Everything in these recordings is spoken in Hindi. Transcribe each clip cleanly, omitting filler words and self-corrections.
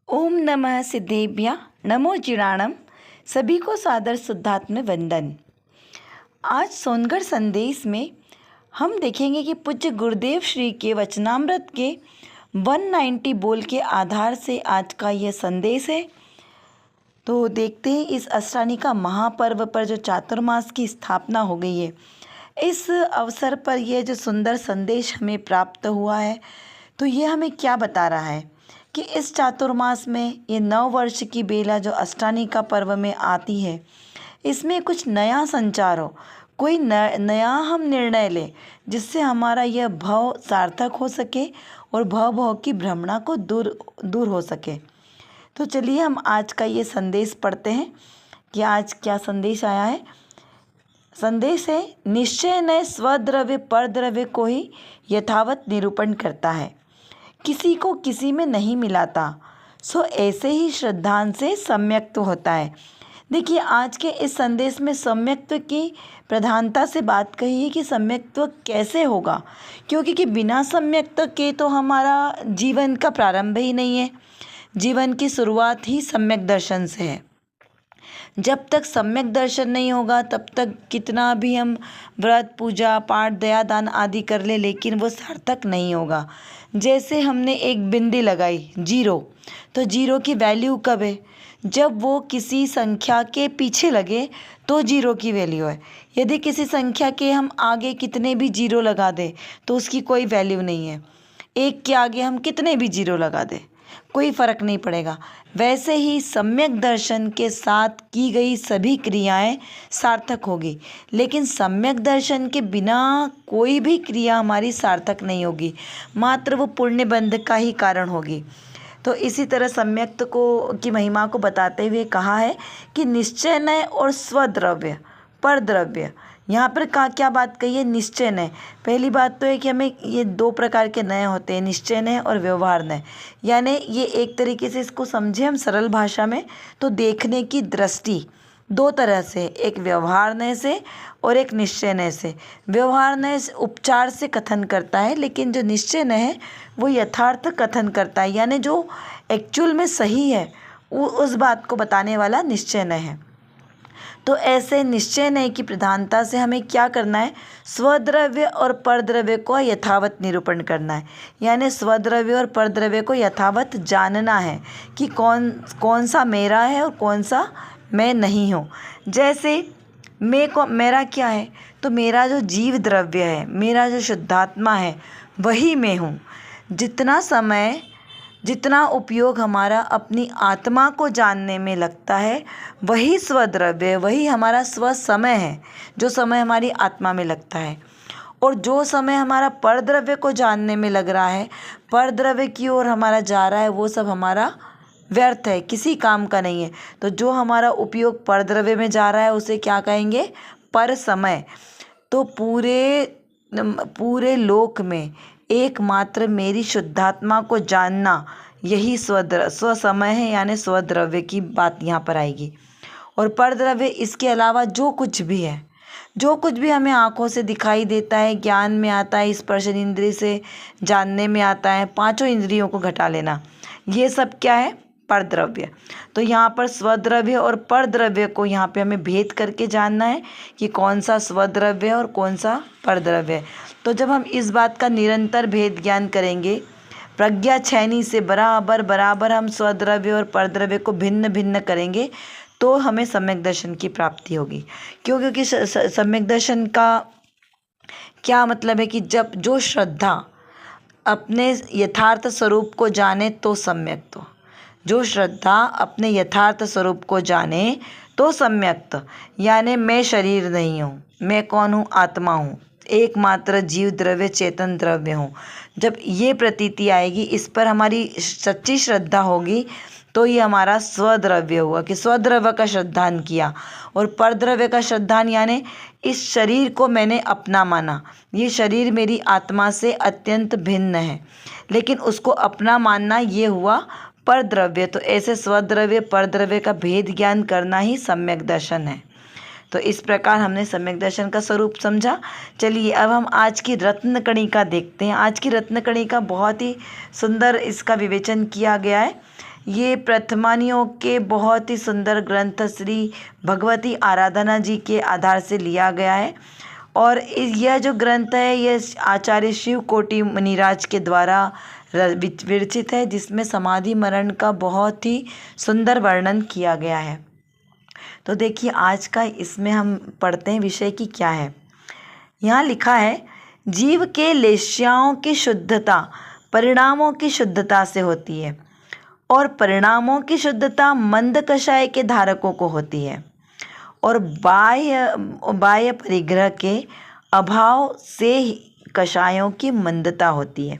ओम नमः सिद्धेभ्य नमो जिणाणम। सभी को सादर शुद्धात्म वंदन। आज सोनगढ़ संदेश में हम देखेंगे कि पूज्य गुरुदेव श्री के वचनामृत के 190 बोल के आधार से आज का यह संदेश है। तो देखते हैं इस अष्टानिका महापर्व पर जो चातुर्मास की स्थापना हो गई है, इस अवसर पर यह जो सुंदर संदेश हमें प्राप्त हुआ है, तो ये हमें क्या बता रहा है कि इस चातुर्मास में ये 9 वर्ष की बेला जो अष्टानिका पर्व में आती है, इसमें कुछ नया संचार हो, कोई नया हम निर्णय लें जिससे हमारा यह भव सार्थक हो सके और भव की भ्रमणा को दूर हो सके। तो चलिए हम आज का ये संदेश पढ़ते हैं कि आज क्या संदेश आया है। संदेश है, निश्चय न स्वद्रव्य परद्रव्य को ही यथावत निरूपण करता है, किसी को किसी में नहीं मिलाता, सो ऐसे ही श्रद्धांत से सम्यक्त्व होता है। देखिए, आज के इस संदेश में सम्यक्त्व की प्रधानता से बात कही है कि सम्यक्त्व कैसे होगा, क्योंकि बिना सम्यक्त्व के तो हमारा जीवन का प्रारंभ ही नहीं है। जीवन की शुरुआत ही सम्यक दर्शन से है। जब तक सम्यक दर्शन नहीं होगा तब तक कितना भी हम व्रत पूजा पाठ दया दान आदि कर ले, लेकिन वो सार्थक नहीं होगा। जैसे हमने एक बिंदी लगाई जीरो, तो जीरो की वैल्यू कब है? जब वो किसी संख्या के पीछे लगे तो जीरो की वैल्यू है। यदि किसी संख्या के हम आगे कितने भी जीरो लगा दें तो उसकी कोई वैल्यू नहीं है। एक के आगे हम कितने भी जीरो लगा दें कोई फ़र्क नहीं पड़ेगा। वैसे ही सम्यक दर्शन के साथ की गई सभी क्रियाएं सार्थक होगी, लेकिन सम्यक दर्शन के बिना कोई भी क्रिया हमारी सार्थक नहीं होगी, मात्र वो पुण्य बंध का ही कारण होगी। तो इसी तरह सम्यक्त की महिमा को बताते हुए कहा है कि निश्चय नय और स्वद्रव्य परद्रव्य। यहाँ पर क्या बात कही है? निश्चय नय। पहली बात तो है कि हमें ये 2 प्रकार के नय होते हैं, निश्चय नय और व्यवहार नय। यानी ये एक तरीके से इसको समझे हम सरल भाषा में तो देखने की दृष्टि 2 तरह से, एक व्यवहार नय से और एक निश्चय नय से। व्यवहार नय उपचार से कथन करता है, लेकिन जो निश्चय नय है वो यथार्थ कथन करता है, यानी जो एक्चुअल में सही है उस बात को बताने वाला निश्चय नय है। तो ऐसे निश्चय नय की प्रधानता से हमें क्या करना है? स्वद्रव्य और परद्रव्य को यथावत निरूपण करना है, यानी स्वद्रव्य और परद्रव्य को यथावत जानना है कि कौन सा मेरा है और कौन सा मैं नहीं हूँ। जैसे मेरा क्या है? तो मेरा जो जीव द्रव्य है, मेरा जो शुद्धात्मा है, वही मैं हूँ। जितना उपयोग हमारा अपनी आत्मा को जानने में लगता है, वही स्वद्रव्य, वही हमारा स्व समय है, जो समय हमारी आत्मा में लगता है। और जो समय हमारा परद्रव्य को जानने में लग रहा है, परद्रव्य की ओर हमारा जा रहा है, वो सब हमारा व्यर्थ है, किसी काम का नहीं है। तो जो हमारा उपयोग परद्रव्य में जा रहा है उसे क्या कहेंगे? पर समय। तो पूरे लोक में एकमात्र मेरी शुद्धात्मा को जानना, यही स्व समय है, यानी स्वद्रव्य की बात यहाँ पर आएगी। और परद्रव्य इसके अलावा जो कुछ भी है, जो कुछ भी हमें आँखों से दिखाई देता है, ज्ञान में आता है, स्पर्श इंद्रिय से जानने में आता है, 5 इंद्रियों को घटा लेना, ये सब क्या है? परद्रव्य। तो यहाँ पर स्वद्रव्य और परद्रव्य को यहाँ पे हमें भेद करके जानना है कि कौन सा स्वद्रव्य है और कौन सा परद्रव्य है। तो जब हम इस बात का निरंतर भेद ज्ञान करेंगे, प्रज्ञा छैनी से बराबर हम स्वद्रव्य और परद्रव्य को भिन्न भिन्न करेंगे, तो हमें सम्यक दर्शन की प्राप्ति होगी। क्योंकि सम्यक दर्शन का क्या मतलब है कि जब जो श्रद्धा अपने यथार्थ स्वरूप को जाने तो सम्यक, जो श्रद्धा अपने यथार्थ स्वरूप को जाने तो सम्यक्त, यानी मैं शरीर नहीं हूँ, मैं कौन हूँ? आत्मा हूँ, एकमात्र जीव द्रव्य चेतन द्रव्य हूँ। जब ये प्रतीति आएगी, इस पर हमारी सच्ची श्रद्धा होगी, तो ये हमारा स्वद्रव्य हुआ कि स्वद्रव्य का श्रद्धान किया। और परद्रव्य का श्रद्धान यानी इस शरीर को मैंने अपना माना, ये शरीर मेरी आत्मा से अत्यंत भिन्न है, लेकिन उसको अपना मानना, ये हुआ परद्रव्य। तो ऐसे स्वद्रव्य परद्रव्य का भेद ज्ञान करना ही सम्यक दर्शन है। तो इस प्रकार हमने सम्यक दर्शन का स्वरूप समझा। चलिए अब हम आज की रत्न कणिका देखते हैं। आज की रत्न कणिका बहुत ही सुंदर, इसका विवेचन किया गया है। ये प्रथमानियों के बहुत ही सुंदर ग्रंथ श्री भगवती आराधना जी के आधार से लिया गया है। और यह जो ग्रंथ है यह आचार्य शिव कोटि मुनिराज के द्वारा विरचित है, जिसमें समाधि मरण का बहुत ही सुंदर वर्णन किया गया है। तो देखिए आज का इसमें हम पढ़ते हैं विषय की क्या है। यहाँ लिखा है, जीव के लेश्याओं की शुद्धता परिणामों की शुद्धता से होती है और परिणामों की शुद्धता मंद कषाय के धारकों को होती है और बाह्य परिग्रह के अभाव से कषायों की मंदता होती है।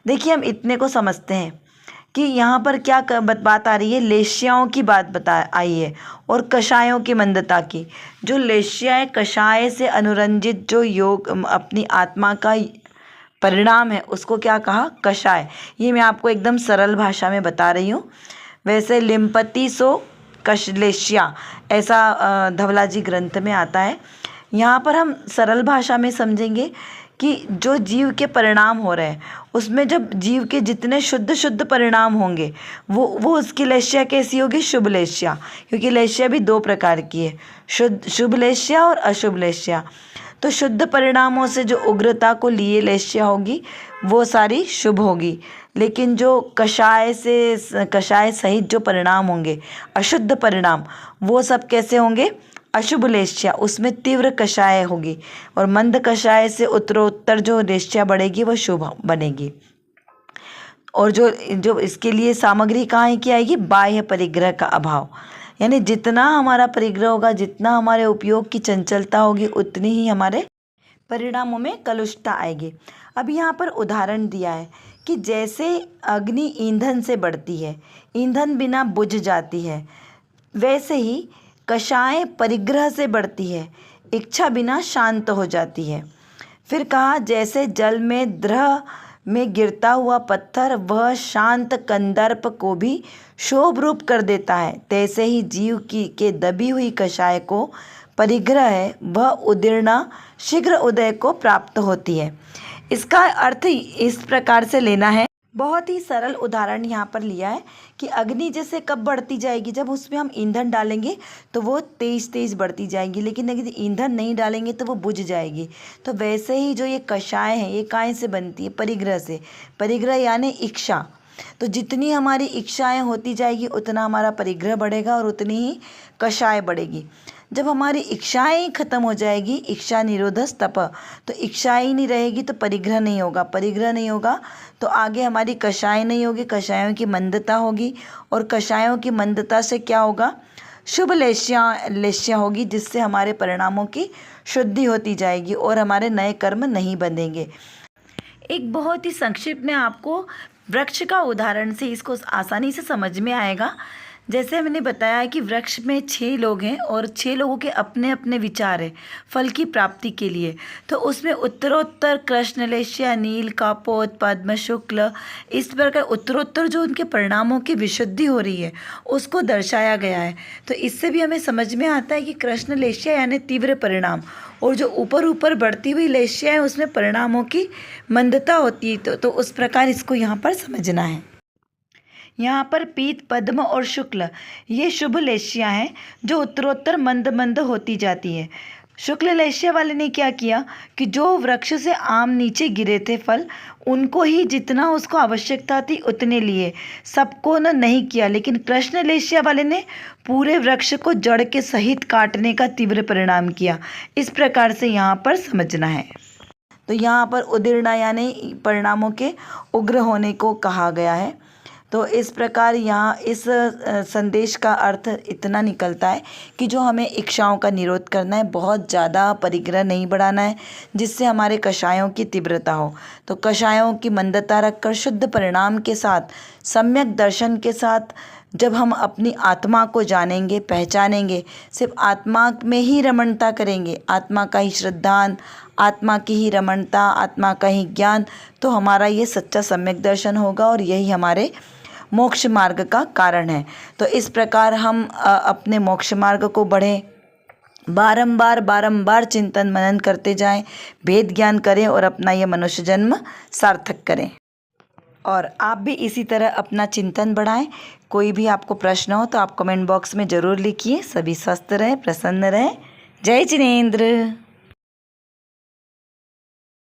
देखिए हम इतने को समझते हैं कि यहाँ पर क्या बात आ रही है, लेश्याओं की बात आई है और कषायों की मंदता की। जो लेश्या कषाय से अनुरंजित जो योग अपनी आत्मा का परिणाम है उसको क्या कहा, कषाय। ये मैं आपको एकदम सरल भाषा में बता रही हूँ। वैसे लिम्पति सो कशलेश्या ऐसा धवला जी ग्रंथ में आता है। यहाँ पर हम सरल भाषा में समझेंगे कि जो जीव के परिणाम हो रहे हैं उसमें जब जीव के जितने शुद्ध परिणाम होंगे वो उसकी लेश्या कैसी होगी, शुभ लेश्या। क्योंकि लेश्या भी दो प्रकार की है, शुभ लेश्या और अशुभ लेश्या। तो शुद्ध परिणामों से जो उग्रता को लिए लेश्या होगी वो सारी शुभ होगी, लेकिन जो कषाय सहित जो परिणाम होंगे अशुद्ध परिणाम वो सब कैसे होंगे, अशुभ लेश्या। उसमें तीव्र कषाय होगी और मंद कषाय से उत्तरोत्तर जो लेश्या बढ़ेगी वो शुभ बनेगी। और जो इसके लिए सामग्री कहाँ की आएगी, बाह्य परिग्रह का अभाव। यानी जितना हमारा परिग्रह होगा, जितना हमारे उपयोग की चंचलता होगी, उतनी ही हमारे परिणामों में कलुषता आएगी। अब यहाँ पर उदाहरण दिया है कि जैसे अग्नि ईंधन से बढ़ती है, ईंधन बिना बुझ जाती है, वैसे ही कषाय परिग्रह से बढ़ती है, इच्छा बिना शांत हो जाती है। फिर कहा, जैसे जल में द्रह में गिरता हुआ पत्थर वह शांत कंदर्प को भी शोभ रूप कर देता है, तैसे ही जीव के दबी हुई कषाय को परिग्रह है वह उदीर्णा शीघ्र उदय को प्राप्त होती है। इसका अर्थ इस प्रकार से लेना है, बहुत ही सरल उदाहरण यहाँ पर लिया है कि अग्नि जैसे कब बढ़ती जाएगी, जब उसमें हम ईंधन डालेंगे तो वो तेज बढ़ती जाएगी, लेकिन अगर ईंधन नहीं डालेंगे तो वो बुझ जाएगी। तो वैसे ही जो ये कषाय है ये काय से बनती है, परिग्रह से। परिग्रह यानी इच्छा। तो जितनी हमारी इच्छाएं होती जाएगी उतना हमारा परिग्रह बढ़ेगा और उतनी ही कषाय बढ़ेगी। जब हमारी इच्छाएं ही खत्म हो जाएगी, इच्छा निरोधस तप, तो इच्छा ही नहीं रहेगी तो परिग्रह नहीं होगा, परिग्रह नहीं होगा तो आगे हमारी कषाय नहीं होगी, कषायों की मंदता होगी और कषायों की मंदता से क्या होगा, शुभ लेश्या होगी, जिससे हमारे परिणामों की शुद्धि होती जाएगी और हमारे नए कर्म नहीं बंधेंगे। एक बहुत ही संक्षिप्त में आपको वृक्ष का उदाहरण से इसको आसानी से समझ में आएगा। जैसे मैंने बताया कि वृक्ष में 6 लोग हैं और 6 लोगों के अपने अपने विचार हैं फल की प्राप्ति के लिए। तो उसमें उत्तरोत्तर कृष्ण लेश्या, नील, कापोत, पद्म, शुक्ल, इस प्रकार उत्तरोत्तर जो उनके परिणामों की विशुद्धि हो रही है उसको दर्शाया गया है। तो इससे भी हमें समझ में आता है कि कृष्ण लेश्या यानी तीव्र परिणाम, और जो ऊपर बढ़ती हुई लेश्या है उसमें परिणामों की मंदता होती है। तो उस प्रकार इसको यहाँ पर समझना है। यहाँ पर पीत, पद्म और शुक्ल ये शुभ लेश्या हैं जो उत्तरोत्तर मंद होती जाती है। शुक्ल लेश्या वाले ने क्या किया कि जो वृक्ष से आम नीचे गिरे थे फल, उनको ही जितना उसको आवश्यकता थी उतने लिए, सबको नहीं किया। लेकिन कृष्ण लेश्या वाले ने पूरे वृक्ष को जड़ के सहित काटने का तीव्र परिणाम किया। इस प्रकार से यहाँ पर समझना है। तो यहाँ पर उदीर्णा यानी परिणामों के उग्र होने को कहा गया है। तो इस प्रकार यहाँ इस संदेश का अर्थ इतना निकलता है कि जो हमें इच्छाओं का निरोध करना है, बहुत ज़्यादा परिग्रह नहीं बढ़ाना है जिससे हमारे कषायों की तीव्रता हो। तो कषायों की मंदता रखकर शुद्ध परिणाम के साथ, सम्यक दर्शन के साथ जब हम अपनी आत्मा को जानेंगे, पहचानेंगे, सिर्फ आत्मा में ही रमणता करेंगे, आत्मा का ही श्रद्धान, आत्मा की ही रमणता, आत्मा का ही ज्ञान, तो हमारा ये सच्चा सम्यक दर्शन होगा और यही हमारे मोक्ष मार्ग का कारण है। तो इस प्रकार हम अपने मोक्ष मार्ग को बढ़ें, बारंबार चिंतन मनन करते जाएं, भेद ज्ञान करें और अपना ये मनुष्य जन्म सार्थक करें। और आप भी इसी तरह अपना चिंतन बढ़ाएं। कोई भी आपको प्रश्न हो तो आप कमेंट बॉक्स में ज़रूर लिखिए। सभी स्वस्थ रहें, प्रसन्न रहें। जय जिनेंद्र।